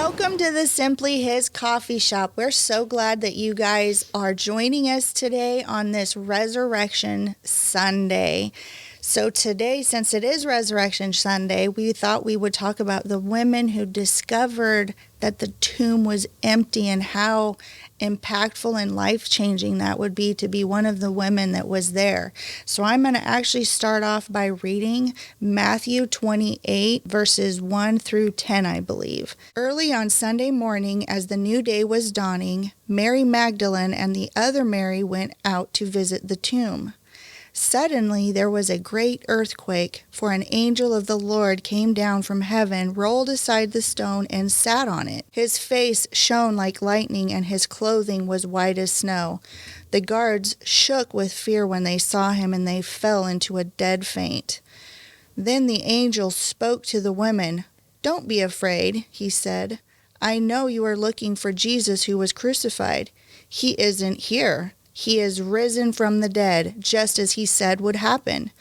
Welcome to the Simply His Coffee Shop. We're so glad that you guys are joining us today on this Resurrection Sunday. So today, since it is Resurrection Sunday, we thought we would talk about the women who discovered that the tomb was empty and how impactful and life-changing that would be to be one of the women that was there. So I'm going to actually start off by reading Matthew 28, verses 1 through 10, I believe. Early on Sunday morning, as the new day was dawning, Mary Magdalene and the other Mary went out to visit the tomb. Suddenly there was a great earthquake, for an angel of the Lord came down from heaven, rolled aside the stone, and sat on it. His face shone like lightning, and his clothing was white as snow. The guards shook with fear when they saw him, and they fell into a dead faint. Then the angel spoke to the women. "Don't be afraid," he said. "I know you are looking for Jesus who was crucified. He isn't here. He is risen from the dead, just as he said would happen.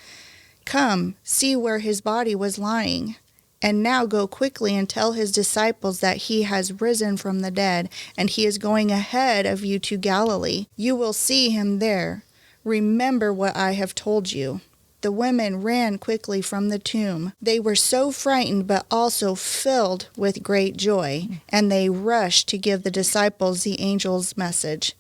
Come, see where his body was lying. And now go quickly and tell his disciples that he has risen from the dead, and he is going ahead of you to Galilee. You will see him there. Remember what I have told you." The women ran quickly from the tomb. They were so frightened, but also filled with great joy, and they rushed to give the disciples the angel's message.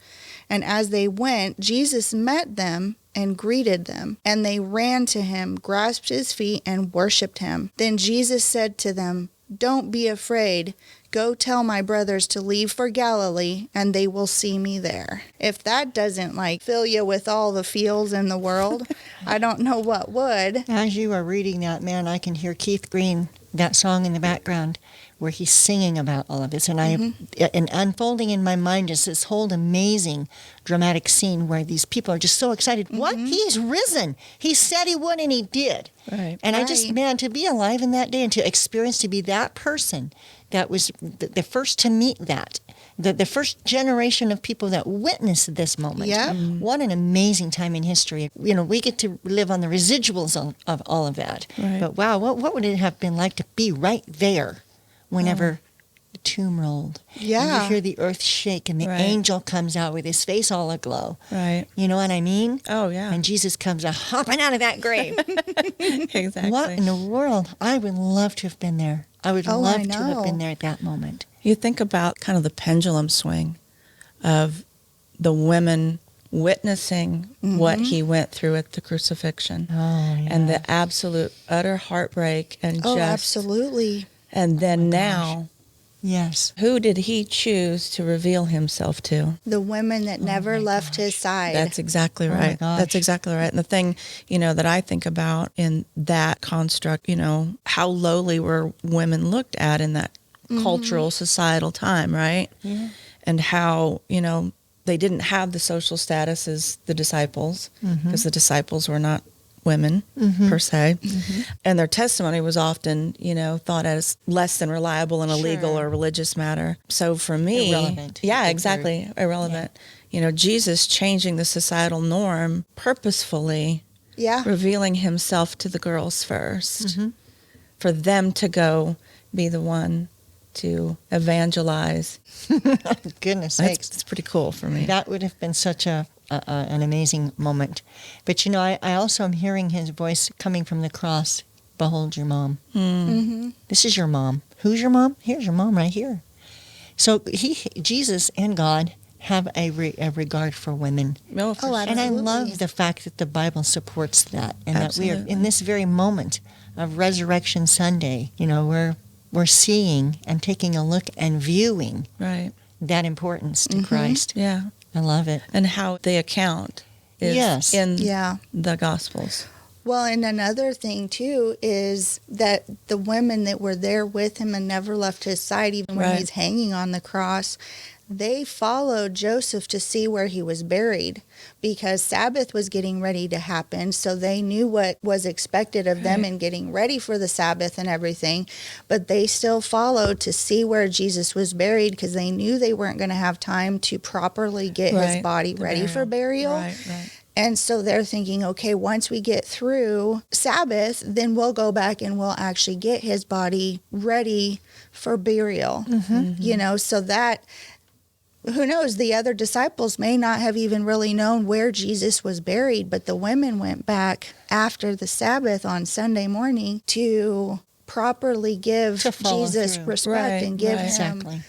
And as they went, Jesus met them and greeted them. And they ran to him, grasped his feet, and worshipped him. Then Jesus said to them, "Don't be afraid. Go tell my brothers to leave for Galilee, and they will see me there." If that doesn't fill you with all the feels in the world, I don't know what would. As you are reading that, man, I can hear Keith Green, that song in the background, where he's singing about all of this. And and unfolding in my mind is this whole amazing dramatic scene where these people are just so excited. What? He's risen. He said he would, and he did. Right. And I just, man, to be alive in that day and to experience, to be that person that was the first to meet that, the first generation of people that witnessed this moment. Yeah. What an amazing time in history. You know, we get to live on the residuals of all of that. Right. But wow, what would it have been like to be right there whenever the tomb rolled? Yeah. And you hear the earth shake and the Right. angel comes out with his face all aglow. Right. You know what I mean? Oh, yeah. And Jesus comes hopping out of that grave. Exactly. What in the world? I would love to have been there. I would Oh, love I to have know. been there at that moment. You think about kind of the pendulum swing of the women witnessing what he went through at the crucifixion. Oh, yeah. And the absolute utter heartbreak and Oh, just absolutely. and then now Yes. who did he choose to reveal himself to? The women that never left his side. That's exactly my right. gosh. That's exactly right. And the thing, that I think about in that construct, how lowly were women looked at in that cultural, societal time, right? Yeah. And how, they didn't have the social status as the disciples, because the disciples were not women per se. And their testimony was often, thought as less than reliable in a legal Sure. or religious matter. So for me, Irrelevant. yeah, Good exactly, word. irrelevant. Jesus changing the societal norm purposefully, Yeah. revealing himself to the girls first, for them to go be the one to evangelize. Goodness That's, sakes. that's pretty cool for me. That would have been such an amazing moment. But, I also am hearing his voice coming from the cross. Behold your mom. This is your mom. Who's your mom? Here's your mom right here. So Jesus and God have a regard for women. Oh, for Oh, sure. And I Absolutely. love the fact that the Bible supports that. And that we are, Absolutely. in this very moment of Resurrection Sunday, we're seeing and taking a look and viewing Right. that importance to Christ. Yeah. I love it. And how they account is Yes. in Yeah. the Gospels. Well, and another thing, too, is that the women that were there with him and never left his side, even when Right. he's hanging on the cross, they followed Joseph to see where he was buried because Sabbath was getting ready to happen. So they knew what was expected of them in getting ready for the Sabbath and everything. But they still followed to see where Jesus was buried because they knew they weren't going to have time to properly get his Right. body The ready for burial. Right, right. And so they're thinking, okay, once we get through Sabbath, then we'll go back and we'll actually get his body ready for burial. So that, who knows, the other disciples may not have even really known where Jesus was buried, but the women went back after the Sabbath on Sunday morning to properly give Jesus through. respect and give him Exactly.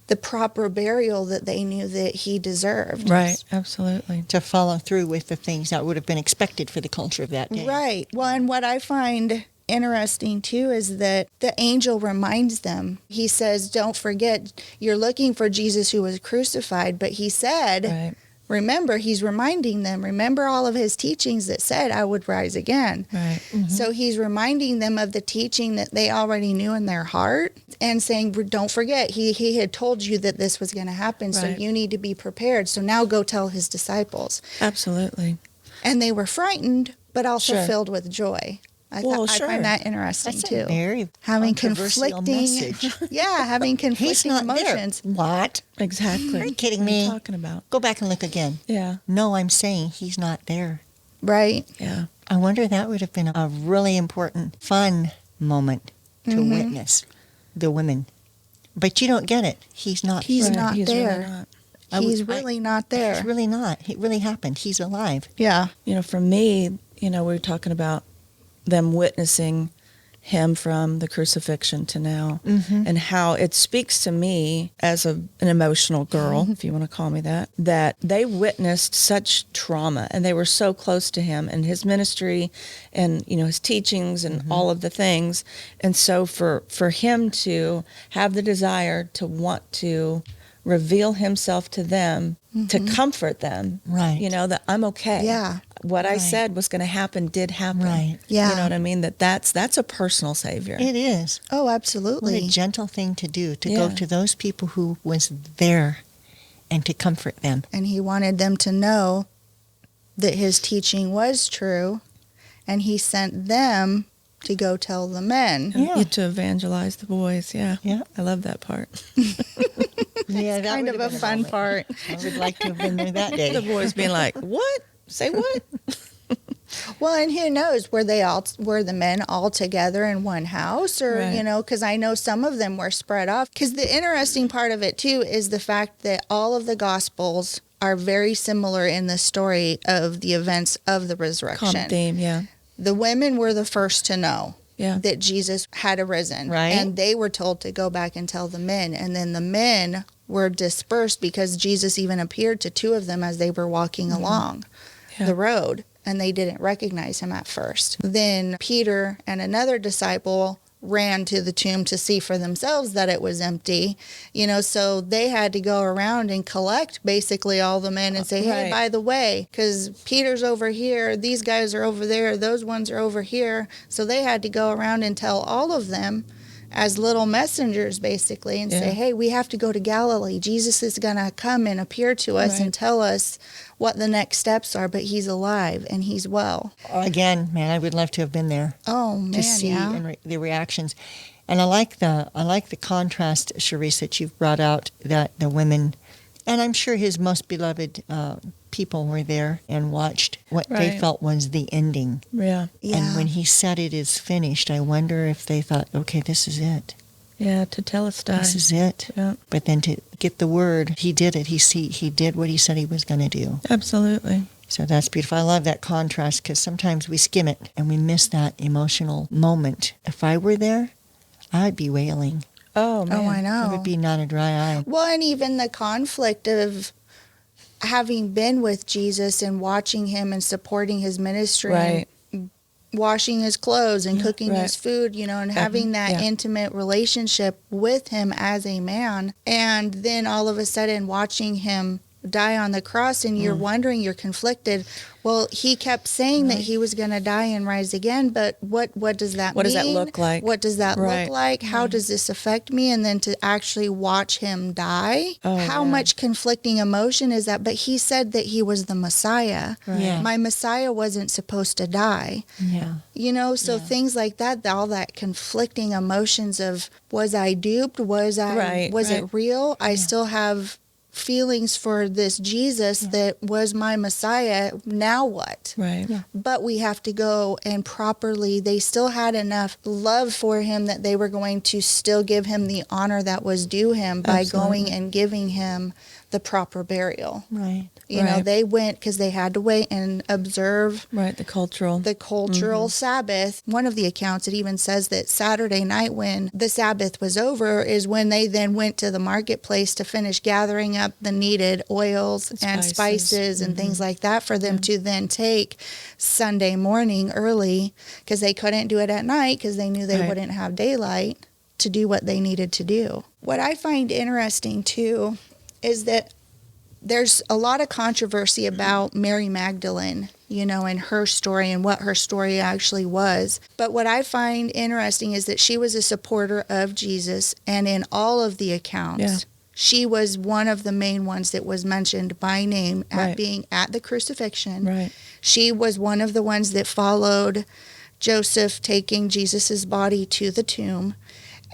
the proper burial that they knew that he deserved. Right, absolutely. To follow through with the things that would have been expected for the culture of that day. Right. Well, and what I find interesting too is that the angel reminds them. He says, don't forget, you're looking for Jesus who was crucified, but he said, Right. remember, he's reminding them, remember all of his teachings that said I would rise again. Right. So he's reminding them of the teaching that they already knew in their heart and saying, don't forget, he had told you that this was going to happen, so Right. you need to be prepared. So now go tell his disciples. Absolutely. And they were frightened, but also Sure. filled with joy. I Well, sure. find that interesting That's too. a very Having controversial conflicting, message. having He's conflicting not emotions. there. What? Exactly. Are you kidding What are you me? talking about? Go back and look again. Yeah. No, I'm saying he's not there. Right? Yeah. I wonder that would have been a really important, fun moment to witness the women. But you don't get it. He's not. He's Right. not He's there. Really not. He's really not there. He's really not. It really happened. He's alive. Yeah. For me, we were talking about them witnessing him from the crucifixion to now, and how it speaks to me as an emotional girl, if you want to call me that they witnessed such trauma, and they were so close to him and his ministry and his teachings and all of the things. And so for him to have the desire to want to reveal himself to them, to comfort them, Right. that I'm okay. Yeah. What I Right. said was going to happen did happen. Right. Yeah. You know what I mean? That's a personal savior. It is. Oh, What absolutely. a gentle thing to do, to go Yeah. to those people who was there and to comfort them. And he wanted them to know that his teaching was true, and he sent them to go tell the men. And Yeah. to evangelize the boys. Yeah. Yeah. I love that part. Yeah, that Kind would of have a been fun moment. part. I would like to have been there that The day. boys being like, what? Say what? Well, and who knows, were the men all together in one house, or Right. because I know some of them were spread off. Because the interesting part of it too is the fact that all of the Gospels are very similar in the story of the events of the resurrection. Common theme. Yeah. The women were the first to know Yeah. that Jesus had arisen, Right. and they were told to go back and tell the men, and then the men were dispersed because Jesus even appeared to two of them as they were walking along Yeah. the road, and they didn't recognize him at first. Then Peter and another disciple ran to the tomb to see for themselves that it was empty, so they had to go around and collect basically all the men and say, hey, Right. by the way, because Peter's over here, these guys are over there, those ones are over here. So they had to go around and tell all of them as little messengers basically and say, Yeah. hey, we have to go to Galilee. Jesus is going to come and appear to us Right. and tell us what the next steps are, but he's alive and he's well. Again, man, I would love to have been there Oh, man, to see yeah. and the reactions. And I like the contrast, Charisse, that you've brought out, that the women, and I'm sure his most beloved people were there and watched what they Right. felt was the ending. Yeah. Yeah. And when he said it is finished, I wonder if they thought, okay, this is it. Yeah. To tell us die. This is it. Yeah. But then to get the word, he did it. He did what he said he was going to do. Absolutely. So that's beautiful. I love that contrast because sometimes we skim it and we miss that emotional moment. If I were there, I'd be wailing. Oh, man. Oh, I know. I would be not a dry eye. Well, and even the conflict of having been with Jesus and watching him and supporting his ministry Right. and washing his clothes and cooking right. his food, and having that yeah. intimate relationship with him as a man. And then all of a sudden watching him die on the cross, and you're wondering, you're conflicted. Well, he kept saying that he was going to die and rise again, but what does that mean? What does that look like? What does that Right. look like? How does this affect me? And then to actually watch him die, Oh, how yeah. much conflicting emotion is that? But he said that he was the Messiah. Yeah. My Messiah wasn't supposed to die. Yeah. So things like that, all that conflicting emotions of, was I duped? Was Right, it right. real? I still have feelings for this Jesus that was my Messiah. Now what? Right. Yeah. But we have to go and properly, they still had enough love for him that they were going to still give him the honor that was due him by going and giving him the proper burial. Right. You know, they went because they had to wait and observe The cultural Sabbath. One of the accounts, it even says that Saturday night when the Sabbath was over is when they then went to the marketplace to finish gathering up the needed oils and spices and things like that for them to then take Sunday morning early, because they couldn't do it at night because they knew they wouldn't have daylight to do what they needed to do. What I find interesting too is that there's a lot of controversy about Mary Magdalene, you know, and her story and what her story actually was. But what I find interesting is that she was a supporter of Jesus, and in all of the accounts, she was one of the main ones that was mentioned by name at being at the crucifixion. Right. She was one of the ones that followed Joseph taking Jesus's body to the tomb.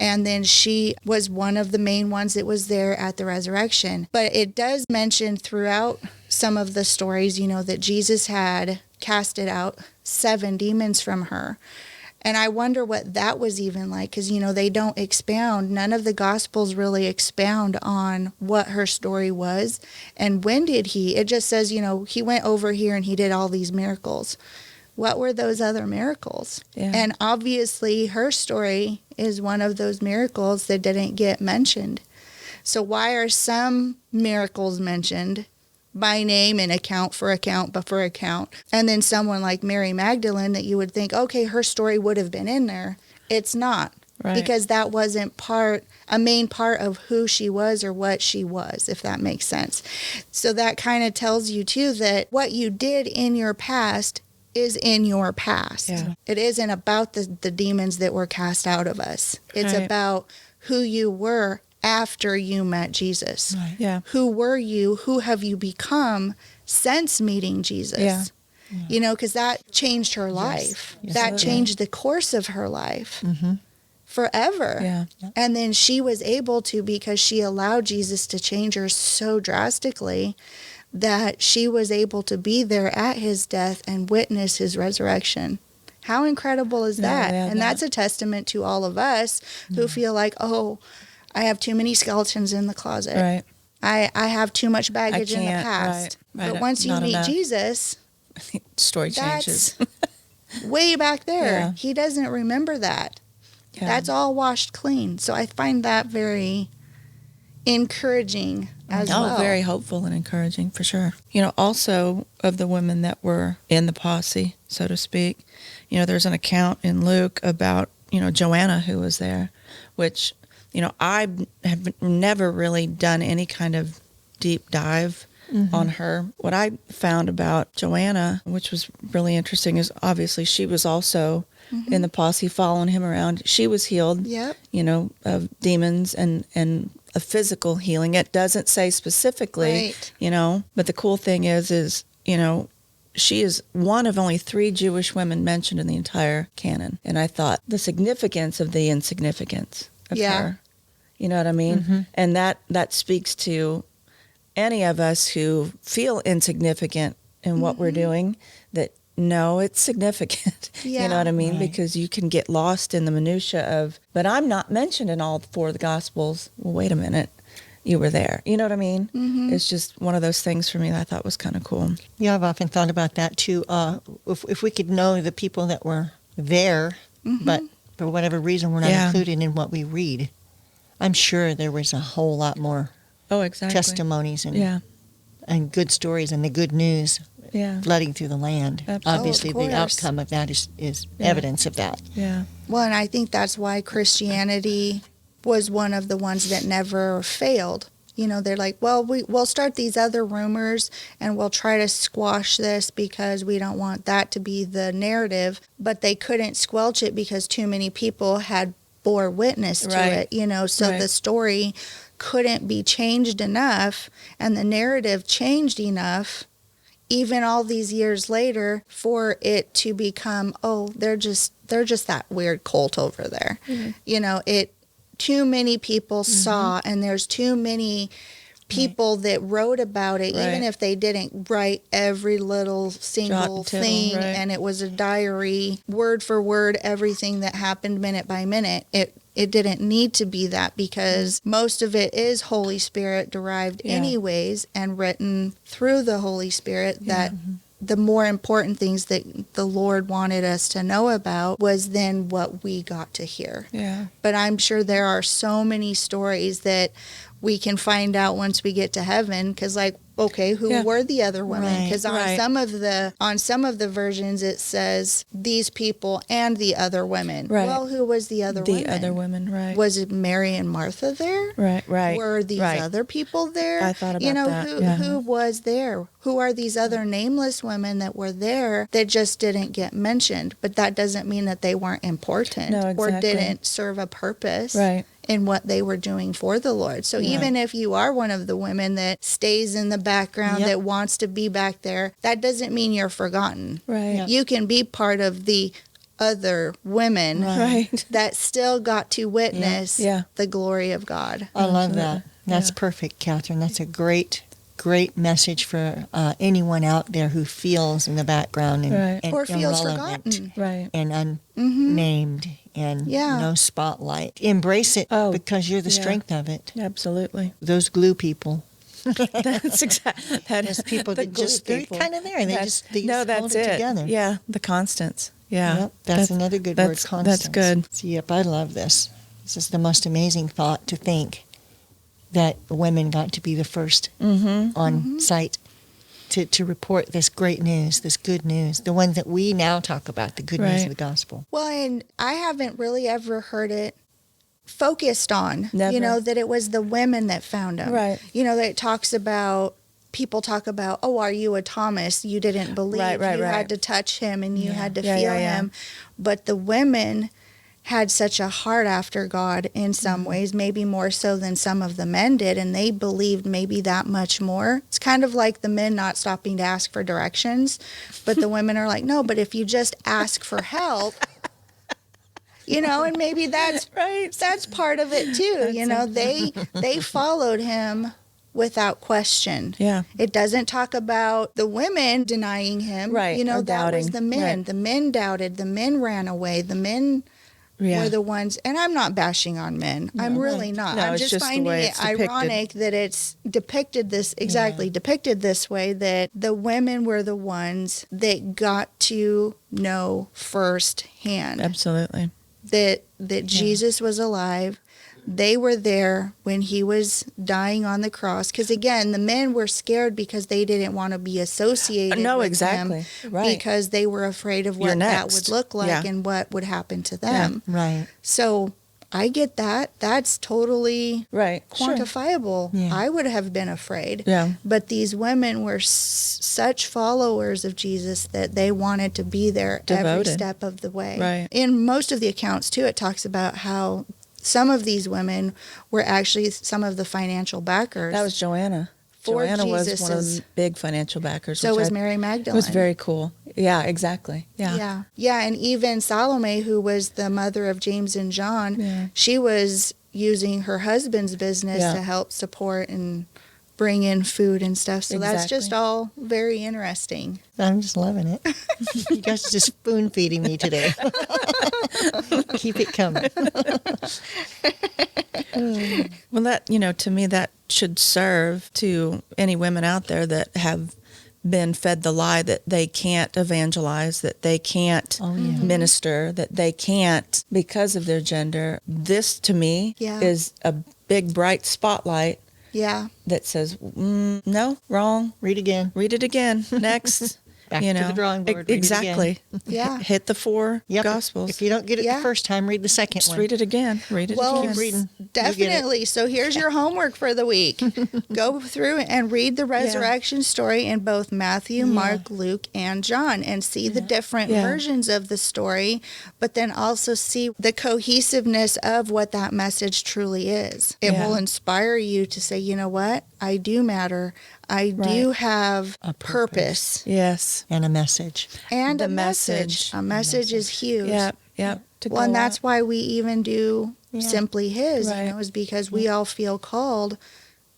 And then she was one of the main ones that was there at the resurrection. But it does mention throughout some of the stories, you know, that Jesus had casted out 7 demons from her. And I wonder what that was even like, because, you know, they don't expound. None of the Gospels really expound on what her story was. And when did he? It just says, you know, he went over here and he did all these miracles. What were those other miracles? Yeah. And obviously her story is one of those miracles that didn't get mentioned. So why are some miracles mentioned by name and account, and then someone like Mary Magdalene that you would think, okay, her story would have been in there? It's not. Right. Because that wasn't a main part of who she was or what she was, if that makes sense. So that kind of tells you too that what you did in your past is in your past. Yeah. It isn't about the demons that were cast out of us. It's about who you were after you met Jesus. Right. Yeah. Who were you? Who have you become since meeting Jesus? Yeah. You know, because that changed her life. Yes, that it did. changed the course of her life Mm-hmm. forever. Yeah. And then she was able to, because she allowed Jesus to change her so drastically, that she was able to be there at his death and witness his resurrection. How incredible is that? And that's a testament to all of us who feel like, oh, I have too many skeletons in the closet. Right. I have too much baggage in the past. Right. But once you Not meet enough. Jesus, Story changes. that's way back there. Yeah. He doesn't remember that. Yeah. That's all washed clean. So I find that very encouraging as well. Very hopeful and encouraging for sure. You know, also of the women that were in the posse, so to speak, you know, there's an account in Luke about, you know, Joanna who was there, which, you know, I have never really done any kind of deep dive on her. What I found about Joanna, which was really interesting, is obviously she was also in the posse following him around. She was healed, Yep. you know, of demons and a physical healing. It doesn't say specifically, Right. you know, but the cool thing is, you know, she is one of only 3 Jewish women mentioned in the entire canon. And I thought the significance of the insignificance of her. You know what I mean? And that speaks to any of us who feel insignificant in what we're doing, that no, it's significant. Yeah. You know what I mean? Right. Because you can get lost in the minutia of, but I'm not mentioned in all 4 of the Gospels. Well, wait a minute. You were there. You know what I mean? It's just one of those things for me that I thought was kind of cool. Yeah, I've often thought about that too. If we could know the people that were there, but for whatever reason we're not included in what we read, I'm sure there was a whole lot more Oh, exactly. testimonies and good stories and the good news flooding through the land. Absolutely. Obviously, of the course. outcome of that is evidence of that. Yeah. Well, and I think that's why Christianity was one of the ones that never failed. You know, they're like, well, we'll start these other rumors and we'll try to squash this because we don't want that to be the narrative. But they couldn't squelch it because too many people had bore witness to it, you know, so the story couldn't be changed enough and the narrative changed enough, even all these years later, for it to become, oh, they're just that weird cult over there. You know, too many people saw, and there's too many people that wrote about it, even Right. if they didn't write every little single and tittle, thing, right. and it was a diary, word for word, everything that happened minute by minute. It didn't need to be that, because most of it is Holy Spirit derived Yeah. anyways, and written through the Holy Spirit. That Mm-hmm. the more important things that the Lord wanted us to know about was then what we got to hear. Yeah. But I'm sure there are so many stories that we can find out once we get to heaven, because, like, okay, who Yeah. were the other women? Right. Because Right. on some of the versions it says these people and the other women. Right. Well, who was the other women? The other women, right. Was it Mary and Martha there? Right. Were these right. other people there? I thought You about know, that, who yeah. who was there? Who are these other nameless women that were there that just didn't get mentioned? But that doesn't mean that they weren't important, No, or exactly. didn't serve a purpose Right. in what they were doing for the Lord. So Yeah. even if you are one of the women that stays in the background, Yep. that wants to be back there, that doesn't mean you're forgotten. Right. Yeah. You can be part of the other women Right. that still got to witness Yeah. the glory of God. I love Absolutely. that. That's Yeah. perfect, Catherine. That's a great message for anyone out there who feels in the background and, Right. and Or feels irrelevant forgotten. Right. and Mm-hmm. unnamed and Yeah. no spotlight. Embrace it Oh, because you're the yeah. strength of it. Absolutely. Those glue people. That's exactly. That Those is people the that just, glue they're people. kind of there. They That's- just no, hold that's it it. together. Yeah, the constants. Yeah, Yep, that's another good word, that's constance. good. Yep, I love this. This is the most amazing thought, to think that women got to be the first Mm-hmm. on site to report this great news, this good news, the one that we now talk about, the good news Right. of the gospel. Well, and I haven't really ever heard it focused on, Never. that it was the women that found him. Right. That it talks about, people talk about, oh, are you a Thomas? You didn't believe. Right, you right. had to touch him and you Yeah. had to Yeah, feel yeah, yeah. him. But the women had such a heart after God in some ways, maybe more so than some of the men did, and they believed maybe that much more. It's kind of like the men not stopping to ask for directions, but the women are like, no, but if you just ask for help, and maybe that's Right. that's part of it too. They followed him without question. Yeah. It doesn't talk about the women denying him. Right, or That was doubting. the men. Right. The men doubted. The men ran away. The men Yeah. were the ones, and I'm not bashing on men. I'm really not. No, I'm it's just just the finding way it it's depicted. ironic that it's depicted this way, that the women were the ones that got to know firsthand Absolutely. that Jesus was alive. They were there when he was dying on the cross. Because again, the men were scared because they didn't want to be associated No, with exactly. him, Right. because they were afraid of You're what that next. would look like Yeah. and what would happen to them. Right. So I get that. That's totally Right. Sure. quantifiable. Yeah. I would have been afraid. Yeah. But these women were such followers of Jesus that they wanted to be there every Devoted. step of the way. Right. In most of the accounts, too, it talks about how some of these women were actually some of the financial backers. That was Joanna. For Joanna was one of Jesus's- the big financial backers. so which was I- Mary It Magdalene. was very cool. Yeah, exactly. Yeah. Yeah, and even Salome, who was the mother of James and John, Yeah. she was using her husband's business Yeah. to help support and bring in food and stuff. So that's Exactly. just all very interesting. I'm just loving it. You guys are just spoon feeding me today. Keep it coming. Well, that, to me, that should serve to any women out there that have been fed the lie that they can't evangelize, that they can't Oh, yeah. minister, that they can't because of their gender. This, to me, Yeah. is a big, bright spotlight Yeah. that says, no, wrong, Read again. read it again, next. Back to the drawing board. Read it Exactly. Yeah. Hit the four Yep. Gospels. If you don't get it Yeah. the first time, read the second Just one. read it again. Read it Well, again. Keep reading. You get it. definitely. So here's your homework for the week. Go through and read the resurrection story in both Matthew, Mark, Luke, and John, and see the different Yeah. versions of the story, but then also see the cohesiveness of what that message truly is. It Yeah. will inspire you to say, you know what? I do matter. I do Right. have A purpose. Yes. And a message. And The a message. message. A message is huge. Yep. Yep. To Well, and go that's out. why we even do Yeah. Simply His, Right. is because we all feel called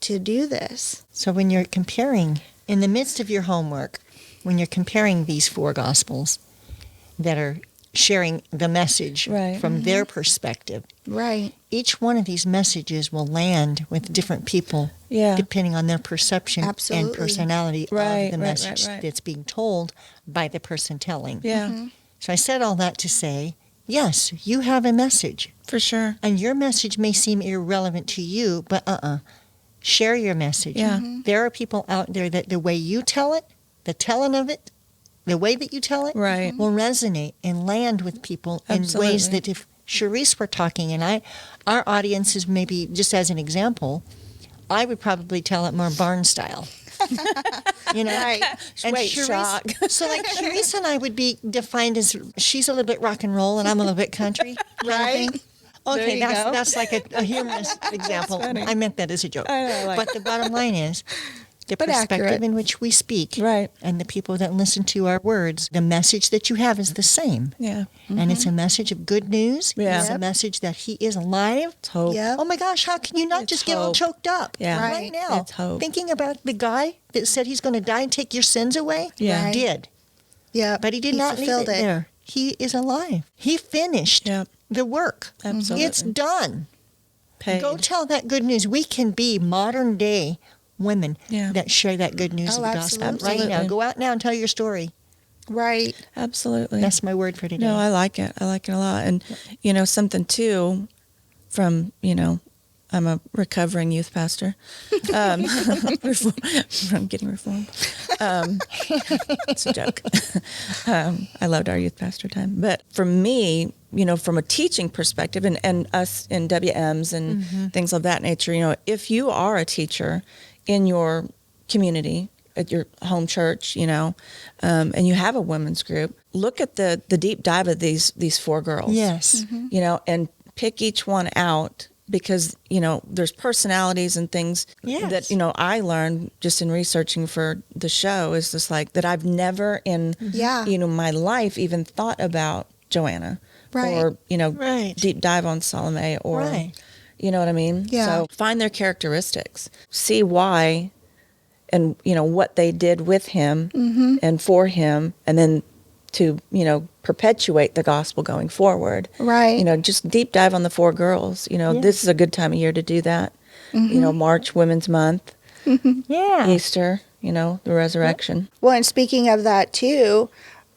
to do this. So when you're comparing, in the midst of your homework, when you're comparing these 4 Gospels that are sharing the message from their perspective, Right. each one of these messages will land with different people depending on their perception Absolutely. and personality of the message right. that's being told by the person telling. Yeah, So I said all that to say, yes, you have a message. for sure. And your message may seem irrelevant to you, but share your message. Yeah. There are people out there that the way you tell it, the telling of it, the way that you tell it Right. will resonate and land with people in ways Absolutely. that if Charisse were talking and our audience is maybe, just as an example, I would probably tell it more barn style. You know? Right. And Wait, shock. So like Charisse and I would be defined as, she's a little bit rock and roll and I'm a little bit country. Right. Okay, you that's like a humorous example. funny. I meant that as a joke. I know, I like But the bottom line is, the But perspective accurate. in which we speak Right. and the people that listen to our words, the message that you have is the same. Yeah. And it's a message of good news. Yeah. It's a message that he is alive. It's hope. Yep. Oh my gosh, how can you not It's just get all hope. choked up Yeah. right Right. now? It's hope. Thinking about the guy that said he's going to die and take your sins away? Yeah. Right. Did. Yeah. But he did not leave fulfilled it there. He is alive. He finished Yep. the work. Absolutely. It's done. Paid. Go tell that good news. We can be modern day women Yeah. that share that good news Oh, of the gospel absolutely. right now. Absolutely. Go out now and tell your story. Right. Absolutely. That's my word for today. No, I like it. I like it a lot. And, something too from, I'm a recovering youth pastor. I'm getting reformed. It's a joke. I loved our youth pastor time. But for me, from a teaching perspective and us in WMs and things of that nature, if you are a teacher in your community, at your home church, and you have a women's group, look at the deep dive of these 4 girls. Yes. And pick each one out because, there's personalities and things Yes. that, I learned just in researching for the show is just like that I've never in, Yeah. my life even thought about Joanna Right. or, Right. deep dive on Salome or, Right. you know what I mean? Yeah. So find their characteristics, see why and, what they did with him and for him, and then to, perpetuate the gospel going forward. Right. Just deep dive on the 4 girls. This is a good time of year to do that. March, Women's Month, Yeah. Easter, the resurrection. Well, and speaking of that too,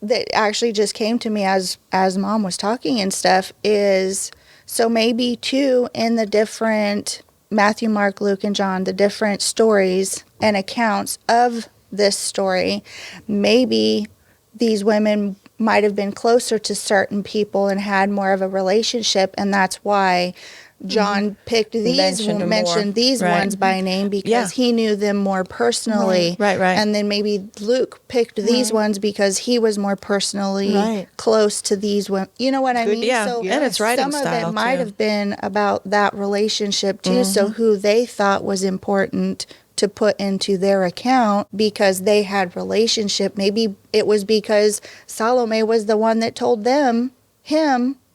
that actually just came to me as Mom was talking and stuff is, so maybe too in the different Matthew, Mark, Luke, and John, the different stories and accounts of this story, maybe these women might have been closer to certain people and had more of a relationship, and that's why John picked these mentioned these Right. ones by name because Yeah. he knew them more personally. Right. And then maybe Luke picked these ones because he was more personally Right. close to these women. You know what I mean? Yeah, So and it's writing some of style, it might too. have been about that relationship too. So who they thought was important to put into their account because they had relationship. Maybe it was because Salome was the one that told him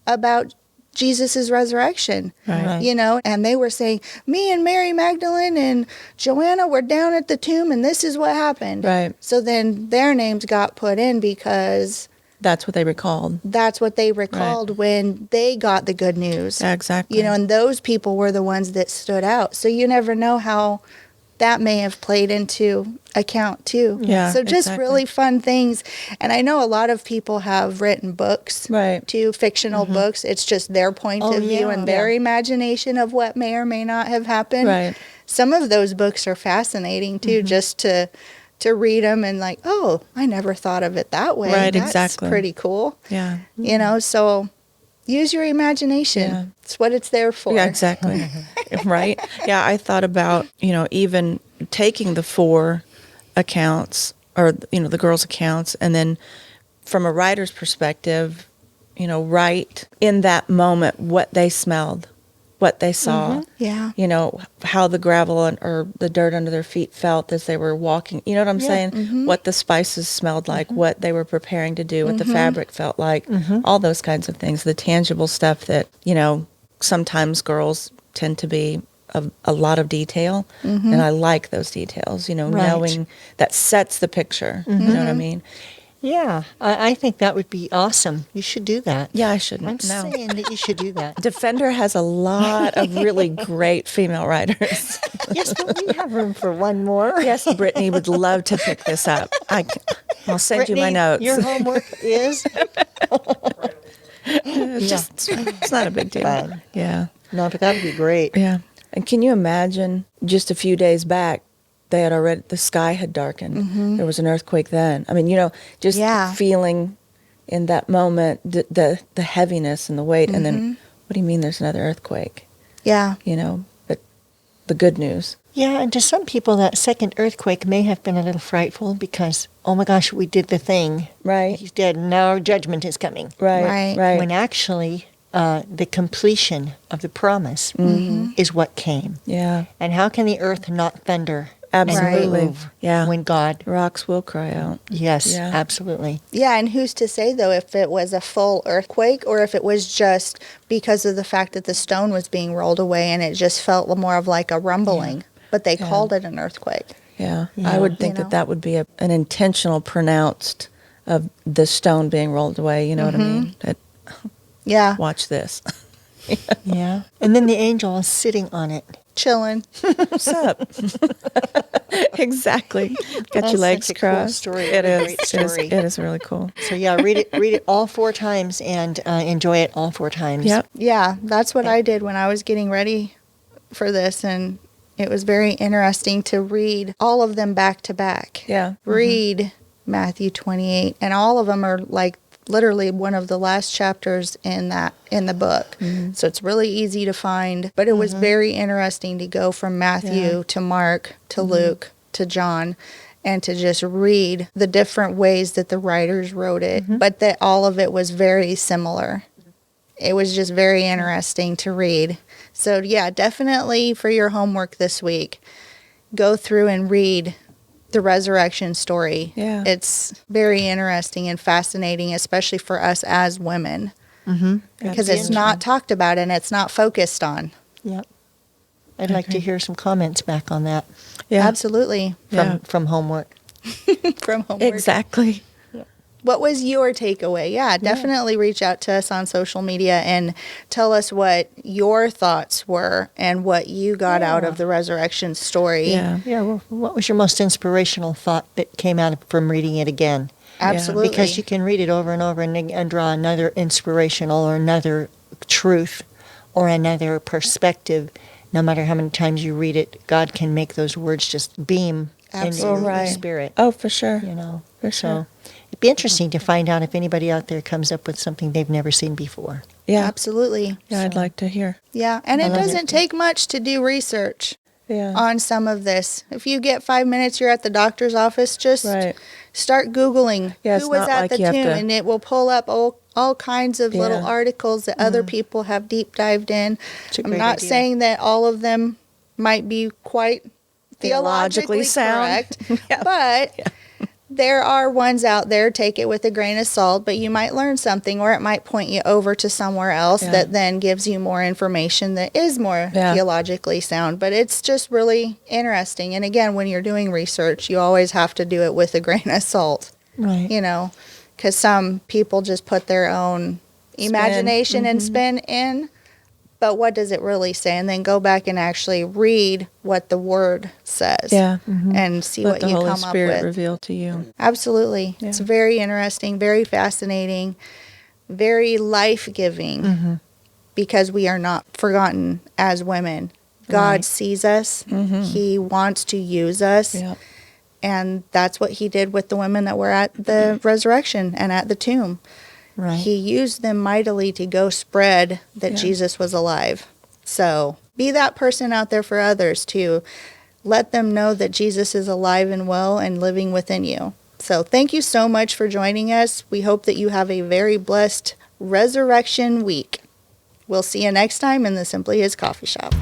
about Jesus' resurrection. Right. And they were saying, me and Mary Magdalene and Joanna were down at the tomb and this is what happened. Right. So then their names got put in because That's what they recalled. that's what they recalled when they got the good news. Yeah, exactly. And those people were the ones that stood out. So you never know how that may have played into account too. Yeah, So just exactly. really fun things. And I know a lot of people have written books Right. too, fictional books. It's just their point Oh, of view yeah. and their imagination of what may or may not have happened. Right. Some of those books are fascinating too, just to read them and like, oh, I never thought of it that way. Right, That's exactly. pretty cool. Yeah. So use your imagination. Yeah. It's what it's there for. Yeah, exactly. Right? Yeah, I thought about, even taking the 4 accounts or, the girls' accounts and then from a writer's perspective, write in that moment what they smelled, what they saw, Yeah. how the gravel or the dirt under their feet felt as they were walking. You know what I'm saying? What the spices smelled like, what they were preparing to do, what the fabric felt like, all those kinds of things, the tangible stuff that, sometimes girls tend to be a lot of detail, and I like those details. Right. Knowing that sets the picture. You know what I mean? Yeah, I think that would be awesome. You should do that. Yeah, I shouldn't. I'm No. saying that you should do that. Defender has a lot of really great female writers. Yes, but we have room for one more. Yes, Brittany would love to pick this up. I'll send you my Brittany, notes. Your homework is? It's not a big deal. Fine. Yeah. No, but that would be great. Yeah. And can you imagine just a few days back, the sky had darkened. There was an earthquake then. I mean, just feeling in that moment the heaviness and the weight. And then, what do you mean there's another earthquake? Yeah. But the good news. Yeah, and to some people, that second earthquake may have been a little frightful because, oh my gosh, we did the thing. Right. He's dead, and now our judgment is coming. Right. When actually, the completion of the promise is what came. Yeah. And how can the earth not thunder? Absolutely. And move Yeah. when God... Rocks will cry out. Yes, Yeah. absolutely. Yeah, and who's to say, though, if it was a full earthquake or if it was just because of the fact that the stone was being rolled away and it just felt more of like a rumbling, but they called it an earthquake. Yeah. Yeah. I would think that would be an intentional pronounced of the stone being rolled away. You know what I mean? Yeah, Watch this. Yeah. And then the angel is sitting on it. chilling. What's up? Exactly. Got That's your legs such a cool crossed. story. It What a is. great It is. story. It is really cool. So yeah, read it all 4 times and enjoy it all 4 times. Yep. Yeah, that's what I did when I was getting ready for this, and it was very interesting to read all of them back to back. Yeah. Read Matthew 28, and all of them are like literally one of the last chapters in the book. So it's really easy to find, but it was very interesting to go from Matthew to Mark to Luke to John and to just read the different ways that the writers wrote it, but that all of it was very similar. It was just very interesting to read. So yeah, definitely for your homework this week, go through and read the resurrection story. Yeah. It's very interesting and fascinating, especially for us as women, because it's not talked about and it's not focused on. Yep. I'd like to hear some comments back on that Yeah. Absolutely. from homework. From homework. Exactly. What was your takeaway? Yeah, definitely reach out to us on social media and tell us what your thoughts were and what you got out of the resurrection story. Yeah. Yeah, well, what was your most inspirational thought that came out from reading it again? Absolutely. Because you can read it over and over and draw another inspirational or another truth or another perspective. No matter how many times you read it, God can make those words just beam Absolutely. into your Right. spirit. Oh, for sure. You know, For sure. So it'd be interesting to find out if anybody out there comes up with something they've never seen before. Yeah. Absolutely. Yeah, I'd like to hear. Yeah, and it love it. doesn't take much to do research Yeah. on some of this. If you get 5 minutes, you're at the doctor's office, just Right. start Googling Yeah, it's who was not at like the you have tomb, to- and it will pull up all kinds of little Yeah. articles that other people have deep dived in. It's a I'm great not idea. saying that all of them might be quite theologically Theologically sound. correct, Yeah. but there are ones out there, take it with a grain of salt, but you might learn something, or it might point you over to somewhere else Yeah. that then gives you more information that is more Yeah. theologically sound. But it's just really interesting. And again, when you're doing research, you always have to do it with a grain of salt, Right. you know, because some people just put their own imagination and spin in. But what does it really say? And then go back and actually read what the word says. Yeah. And see Let what the you Holy come Spirit up with. reveal to you. Absolutely. Yeah. It's very interesting, very fascinating, very life-giving because we are not forgotten as women. God Right. sees us. He wants to use us. Yeah. And that's what he did with the women that were at the resurrection and at the tomb. Right. He used them mightily to go spread that Yeah. Jesus was alive. So be that person out there for others too. Let them know that Jesus is alive and well and living within you. So thank you so much for joining us. We hope that you have a very blessed Resurrection week. We'll see you next time in the Simply His Coffee Shop.